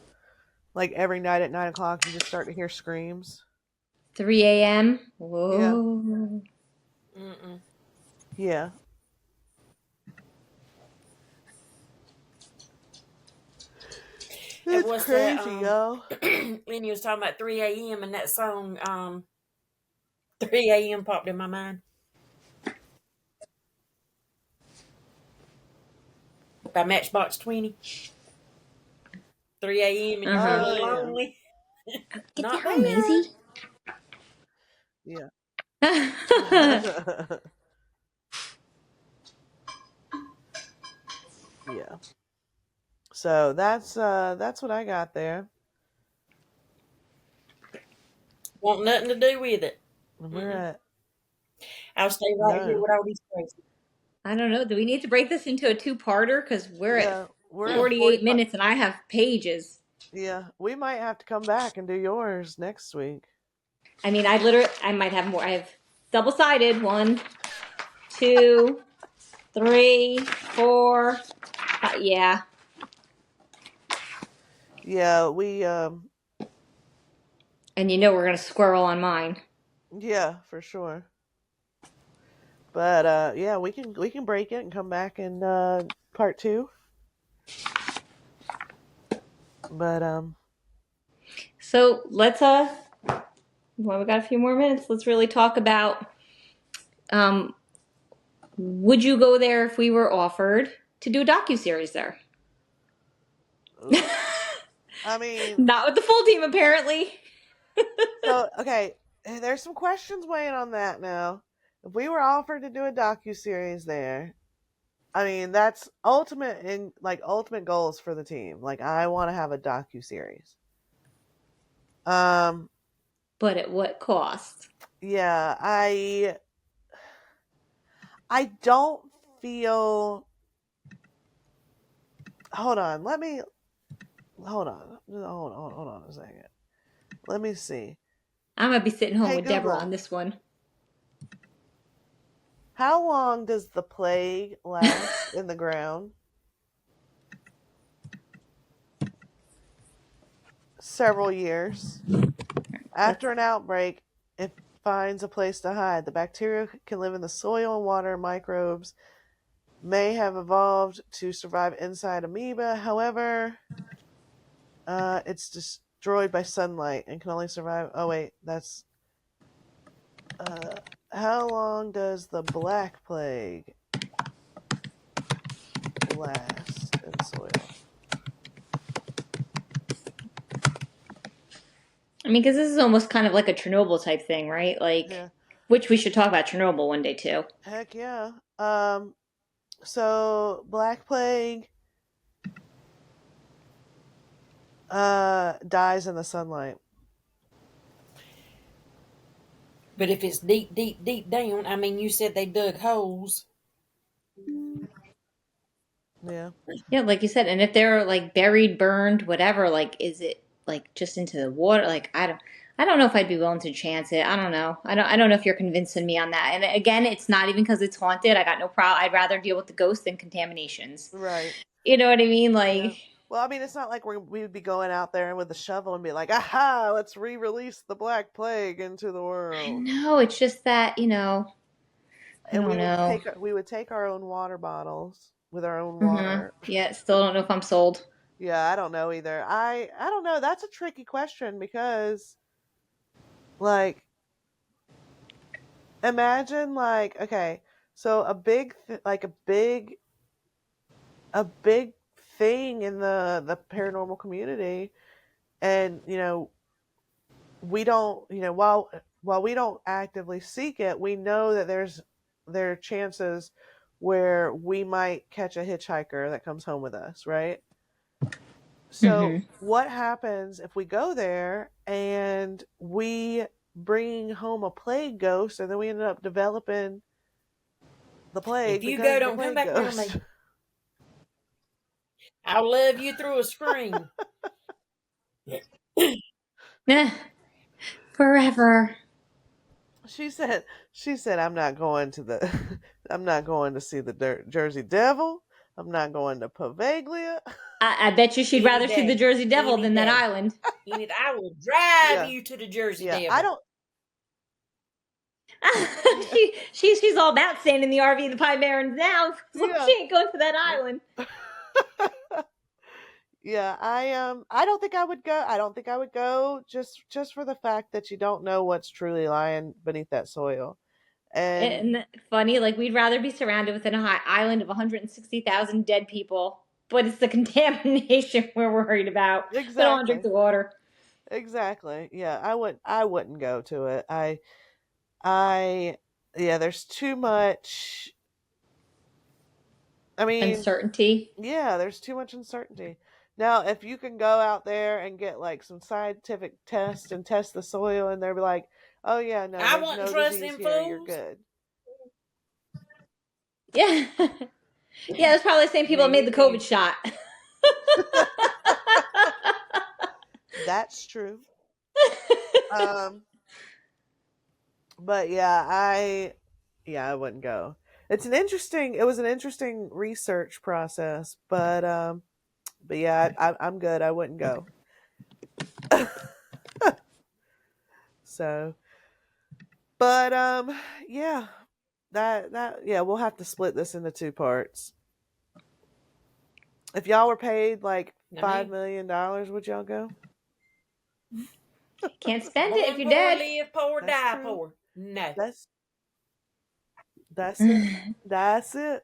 Speaker 1: Like every night at 9 o'clock, you just start to hear screams.
Speaker 2: 3 a.m.
Speaker 1: Yeah.
Speaker 2: Whoa.
Speaker 3: Mm-mm.
Speaker 1: Yeah.
Speaker 3: It
Speaker 1: It's
Speaker 3: was that
Speaker 1: crazy, yo.
Speaker 3: Lenny was talking about 3 a.m. and that song 3 a.m. popped in my mind by Matchbox 20. 3 a.m. and you're
Speaker 2: Uh-huh.
Speaker 1: Oh,
Speaker 3: feeling
Speaker 1: yeah.
Speaker 3: lonely.
Speaker 2: Get
Speaker 3: Not
Speaker 2: down,
Speaker 3: there.
Speaker 2: Maisie.
Speaker 1: Yeah. Yeah. So that's what I got there.
Speaker 3: Want nothing to do with it.
Speaker 1: We're
Speaker 3: Mm-mm.
Speaker 1: at
Speaker 3: I'll stay right here
Speaker 1: no.
Speaker 3: with all these crazy.
Speaker 2: I don't know. Do we need to break this into a two-parter? Because we're at
Speaker 1: Yeah, we're at
Speaker 2: 48
Speaker 1: 45.
Speaker 2: minutes and I have pages.
Speaker 1: Yeah, we might have to come back and do yours next week.
Speaker 2: I mean, I might have more. I have double-sided. 1, 2, 3, 4. Yeah.
Speaker 1: Yeah, we
Speaker 2: And you know we're going to squirrel on mine.
Speaker 1: yeah, for sure. But yeah, we can break it and come back in part 2. But
Speaker 2: So let's well, we got a few more minutes. Let's really talk about um would you go there if we were offered to do a docu-series there?
Speaker 1: ooh, I mean,
Speaker 2: Not with the full team apparently.
Speaker 1: so okay, there's some questions weighing on that now. If we were offered to do a docu-series there, I mean, that's ultimate goals for the team. Like I want to have a docu-series. Um
Speaker 2: But at what cost?
Speaker 1: yeah, I don't feel hold on, let me hold on a second. Let me see.
Speaker 2: I'm gonna be sitting home
Speaker 1: Hey
Speaker 2: with Deborah on
Speaker 1: Google,
Speaker 2: this one.
Speaker 1: how long does the plague last in the ground? Several years.
Speaker 2: Let's
Speaker 1: After an outbreak, it finds a place to hide. The bacteria can live in the soil and water. Microbes may have evolved to survive inside amoeba. However, it's destroyed by sunlight and can only survive. Oh wait, that's uh, how long does the Black Plague last in soil?
Speaker 2: I mean, because this is almost kind of like a Chernobyl type thing, right? Like,
Speaker 1: Yeah,
Speaker 2: which we should talk about Chernobyl one day too.
Speaker 1: heck yeah. So Black Plague dies in the sunlight.
Speaker 3: But if it's deep, deep, deep down, I mean, you said they dug holes.
Speaker 1: Yeah,
Speaker 2: Yeah, like you said, and if they're like buried, burned, whatever, like is it like just into the water? Like I don't know if I'd be willing to chance it. I don't know. I don't know if you're convincing me on that. And again, it's not even because it's haunted. I got no problem. I'd rather deal with the ghosts than contaminations.
Speaker 1: right.
Speaker 2: You know what I mean?
Speaker 1: Yeah.
Speaker 2: Like
Speaker 1: Well, I mean, it's not like we would be going out there with a shovel and be like, aha, let's re release the Black Plague into the
Speaker 2: I
Speaker 1: world.
Speaker 2: know, it's just that, I
Speaker 1: And
Speaker 2: don't know.
Speaker 1: we would take our own water bottles with our own
Speaker 2: Uh-huh.
Speaker 1: water.
Speaker 2: Yeah, still don't know if I'm sold.
Speaker 1: Yeah, I don't know either. I don't know. That's a tricky question because like imagine like okay, so a big thing in the paranormal community and we don't while we don't actively seek it, we know that there are chances where we might catch a hitchhiker that comes home with us, right? So
Speaker 2: Mm-hmm.
Speaker 1: what happens if we go there and we bring home a plague ghost and then we ended up developing the
Speaker 3: If
Speaker 1: plague
Speaker 3: you
Speaker 1: because
Speaker 3: go,
Speaker 1: of the
Speaker 3: don't come
Speaker 1: plague
Speaker 3: back near
Speaker 1: ghost?
Speaker 3: me. I'll love you through a screen.
Speaker 2: Forever.
Speaker 1: She said I'm not going to the I'm not going to see the Jersey Devil. I'm not going to Poveglia.
Speaker 2: I bet you she'd
Speaker 3: Any
Speaker 2: rather see the
Speaker 3: day.
Speaker 2: Jersey Devil
Speaker 3: Any
Speaker 2: than that
Speaker 3: day.
Speaker 2: island.
Speaker 3: I will drive
Speaker 1: Yeah.
Speaker 3: you to the Jersey
Speaker 1: Yeah. I
Speaker 3: Devil.
Speaker 1: don't Yeah.
Speaker 2: She's all about staying in the RV in the Pine Barrens now. So
Speaker 1: Yeah.
Speaker 2: she ain't going to that island.
Speaker 1: Yeah, I don't think I would go. I don't think I would go just for the fact that you don't know what's truly lying beneath that soil. And
Speaker 2: And funny, like we'd rather be surrounded with an island of 160,000 dead people, but it's the contamination we're worried about. We don't want to drink
Speaker 1: exactly.
Speaker 2: the water.
Speaker 1: Exactly. Yeah, I wouldn't go to it. I yeah, there's too much. I mean,
Speaker 2: Uncertainty.
Speaker 1: yeah, there's too much uncertainty. Now, if you can go out there and get like some scientific tests and test the soil and they'll be like, "Oh yeah, no,
Speaker 3: I
Speaker 1: there's
Speaker 3: wouldn't
Speaker 1: no
Speaker 3: trust
Speaker 1: disease
Speaker 3: them
Speaker 1: here. You're
Speaker 3: fools.
Speaker 1: good."
Speaker 2: Yeah. Yeah, it's probably the same people that made
Speaker 3: Me
Speaker 2: the COVID
Speaker 3: either.
Speaker 2: shot.
Speaker 1: That's true. Um but yeah, I wouldn't go. It was an interesting research process, but yeah, I'm good. I wouldn't go. So, but yeah, that yeah, we'll have to split this into two parts. If y'all were paid like $5 million, would y'all go?
Speaker 2: Can't spend it if
Speaker 3: Born
Speaker 2: you're
Speaker 3: poor,
Speaker 2: dead.
Speaker 3: live poor,
Speaker 1: That's
Speaker 3: die
Speaker 1: true.
Speaker 3: poor. No.
Speaker 1: That's it. That's it.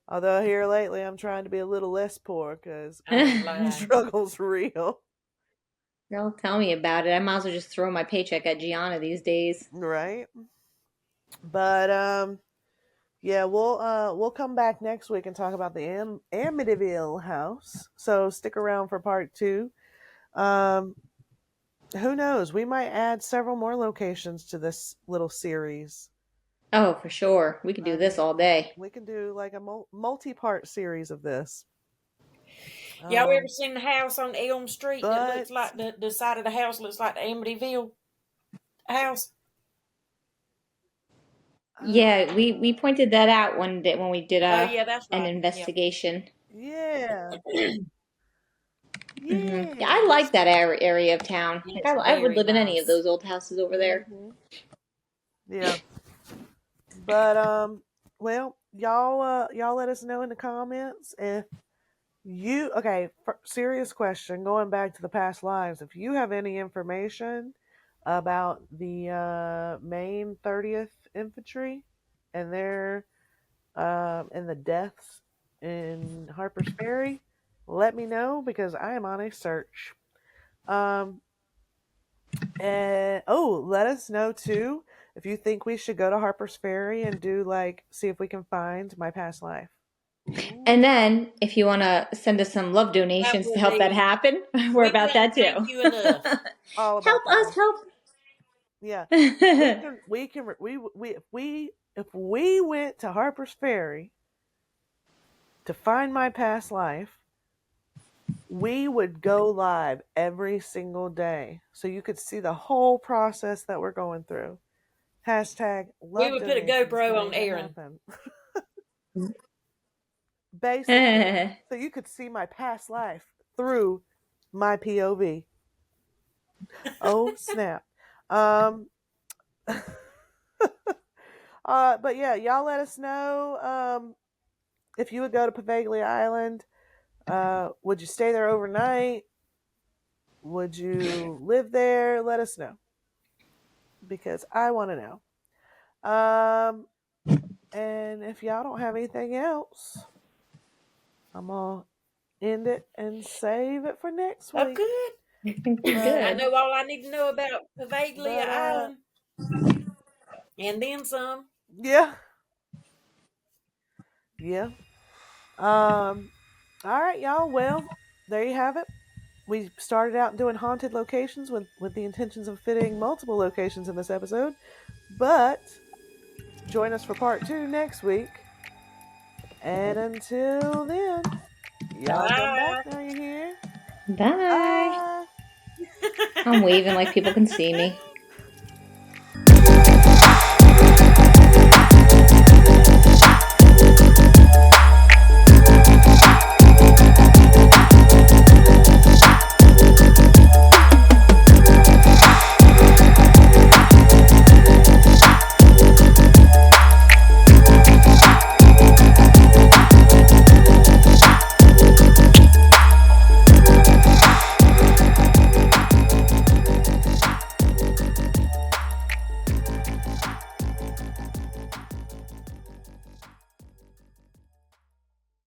Speaker 1: Although here lately, I'm trying to be a little less poor because
Speaker 3: I ain't lying.
Speaker 1: struggle's real,
Speaker 2: Don't tell me about it. I might as well just throw my paycheck at Gianna these days.
Speaker 1: right? But yeah, we'll come back next week and talk about the Amityville house. So stick around for part 2. Um, who knows? We might add several more locations to this little series.
Speaker 2: Oh, for sure. We could do
Speaker 1: I
Speaker 2: this
Speaker 1: mean,
Speaker 2: all day.
Speaker 1: we can do like a multi-part series of this.
Speaker 3: Y'all ever seen the house on Elm Street that
Speaker 1: But
Speaker 3: looks like the side of the house looks like the Amityville house?
Speaker 2: Yeah, we pointed that out one day when we did
Speaker 3: Oh yeah, that's
Speaker 2: an
Speaker 3: right. Yep.
Speaker 2: investigation.
Speaker 1: yeah,
Speaker 2: Yeah, I
Speaker 1: yeah.
Speaker 2: like that area of town. Like
Speaker 3: It's
Speaker 2: I would
Speaker 3: very
Speaker 2: live in any of
Speaker 3: nice.
Speaker 2: those old houses over there.
Speaker 1: Yeah. But well, y'all let us know in the comments if you serious question going back to the past lives. If you have any information about the Maine 30th Infantry and their and the deaths in Harper's Ferry, let me know because I am on a search. And let us know too if you think we should go to Harper's Ferry and do see if we can find my past life. Ooh.
Speaker 2: And then, if you want to send us some love
Speaker 3: That
Speaker 2: donations to
Speaker 3: would
Speaker 2: help that
Speaker 3: be.
Speaker 2: happen, we're
Speaker 3: We
Speaker 2: about
Speaker 3: can't
Speaker 2: that too.
Speaker 3: thank you enough.
Speaker 1: All
Speaker 2: Help
Speaker 1: about
Speaker 2: us,
Speaker 1: that.
Speaker 2: help.
Speaker 1: Yeah, if we went to Harper's Ferry to find my past life, we would go live every single day so you could see the whole process that we're going through. Hashtag
Speaker 3: We
Speaker 1: love
Speaker 3: would put a
Speaker 1: donations to
Speaker 3: GoPro on
Speaker 1: make that
Speaker 3: Aaron.
Speaker 1: happen. Basically. So you could see my past life through my POV. Oh snap. Um but yeah, y'all let us know if you would go to Poveglia Island. Would you stay there overnight? Would you live there? Let us know. Because I want to know. And if y'all don't have anything else, I'm gonna end it and save it for next
Speaker 3: Oh,
Speaker 1: week.
Speaker 2: I think we're
Speaker 3: I
Speaker 2: good.
Speaker 3: know all I need to know about Poveglia
Speaker 1: But
Speaker 3: Island, and then some.
Speaker 1: yeah. Yeah. All right, y'all. Well, there you have it. We started out doing haunted locations with the intentions of fitting multiple locations in this episode, but join us for part 2 next week. And until then, y'all come back
Speaker 3: Bye.
Speaker 1: now. You hear?
Speaker 2: Bye.
Speaker 1: Bye.
Speaker 2: I'm waving like people can see me.